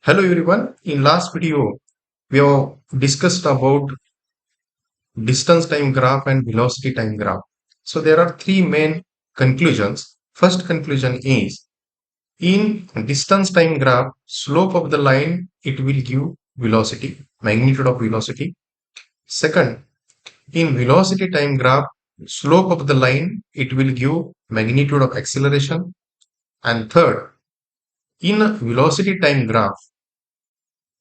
Hello everyone. In last video, we have discussed about distance time graph and velocity time graph. So there are three main conclusions. First conclusion is in distance time graph, slope of the line, it will give velocity, magnitude of velocity. Second, in velocity time graph, slope of the line, it will give magnitude of acceleration. And third, in velocity time graph,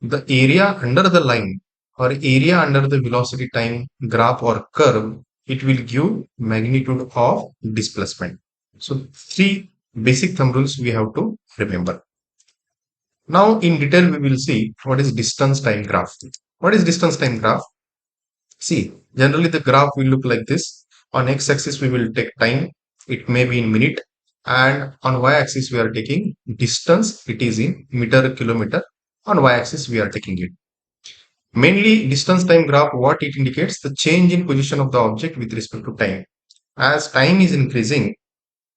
the area under the line or area under the velocity time graph or curve, it will give magnitude of displacement. So three basic thumb rules we have to remember. Now in detail, we will see what is distance time graph. What is distance time graph? See, generally the graph will look like this. On x-axis, we will take time. It may be in minute. And on y-axis, we are taking distance. It is in meter, kilometer. On y-axis, we are taking it. Mainly distance time graph, what it indicates the change in position of the object with respect to time. As time is increasing,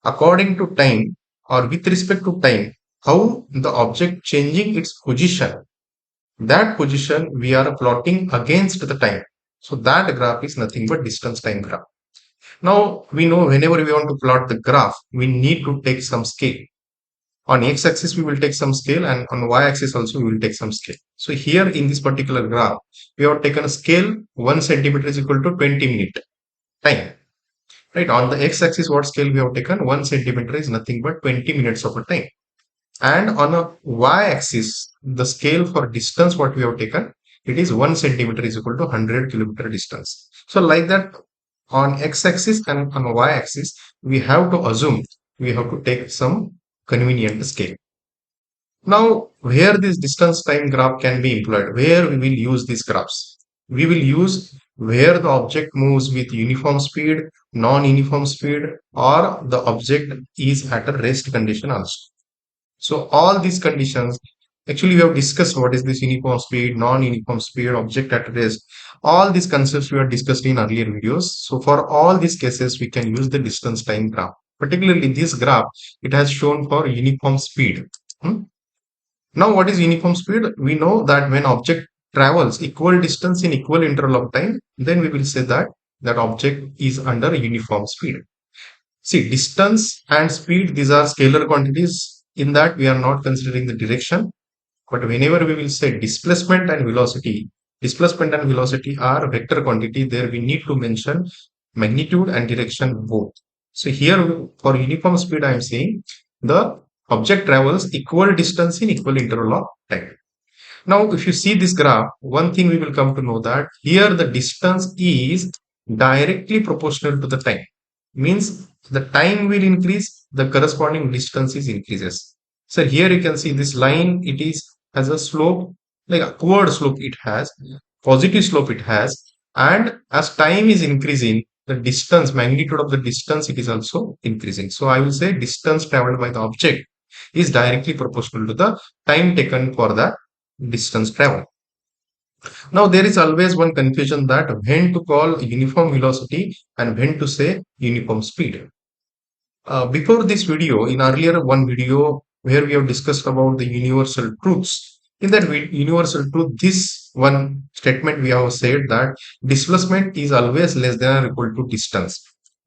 according to time or with respect to time, how the object changing its position, that position we are plotting against the time. So that graph is nothing but distance time graph. Now we know whenever we want to plot the graph, we need to take some scale. On x-axis, we will take some scale, and on y-axis also, we will take some scale. So here in this particular graph, we have taken a scale 1 centimeter is equal to 20 minute time. Right? On the x-axis, what scale we have taken? 1 centimeter is nothing but 20 minutes of a time. And on a y-axis, the scale for distance what we have taken, it is 1 centimeter is equal to 100 kilometer distance. So like that, on x-axis and on y-axis, we have to assume we have to take some convenient scale. Now, where this distance time graph can be employed, where we will use these graphs? We will use where the object moves with uniform speed, non-uniform speed, or the object is at a rest condition also. So all these conditions, actually we have discussed what is this uniform speed, non-uniform speed, object at rest. All these concepts we have discussed in earlier videos. So for all these cases, we can use the distance time graph. Particularly this graph, it has shown for uniform speed. Hmm? Now, what is uniform speed? We know that when object travels equal distance in equal interval of time, then we will say that that object is under uniform speed. See, distance and speed, these are scalar quantities. In that, we are not considering the direction. But whenever we will say displacement and velocity are vector quantity. There we need to mention magnitude and direction both. So here for uniform speed, I am saying the object travels equal distance in equal interval of time. Now, if you see this graph, one thing we will come to know that here the distance is directly proportional to the time. Means the time will increase, the corresponding distance is increases. So here you can see this line, it is has a slope, like upward slope it has, positive slope it has, and as time is increasing, the distance, magnitude of the distance, it is also increasing. So I will say distance traveled by the object is directly proportional to the time taken for the distance travel. Now there is always one confusion that when to call uniform velocity and when to say uniform speed. Before this video, in earlier one video where we have discussed about the universal truths, in that universal truth, this one statement we have said that displacement is always less than or equal to distance.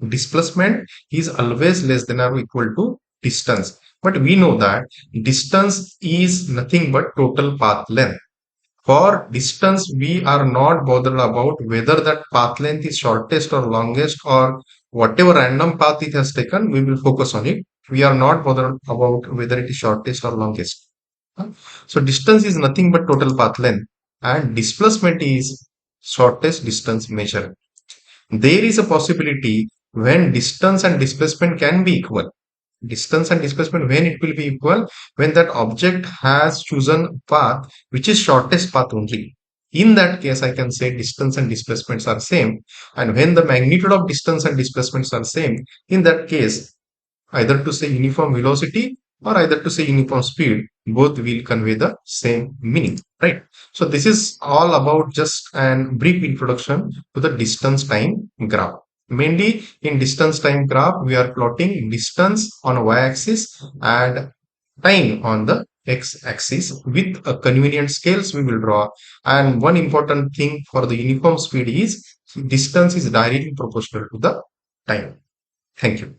Displacement is always less than or equal to distance. But we know that distance is nothing but total path length. For distance, we are not bothered about whether that path length is shortest or longest or whatever random path it has taken, we will focus on it. We are not bothered about whether it is shortest or longest. So distance is nothing but total path length and displacement is shortest distance measured. There is a possibility when distance and displacement can be equal. Distance and displacement, when it will be equal, when that object has chosen path which is shortest path only. In that case, I can say distance and displacements are same. And when the magnitude of distance and displacements are same, in that case, either to say uniform velocity or either to say uniform speed, both will convey the same meaning, right? So this is all about just an brief introduction to the distance time graph. Mainly in distance time graph, we are plotting distance on y-axis and time on the x-axis with a convenient scales we will draw. And one important thing for the uniform speed is distance is directly proportional to the time. Thank you.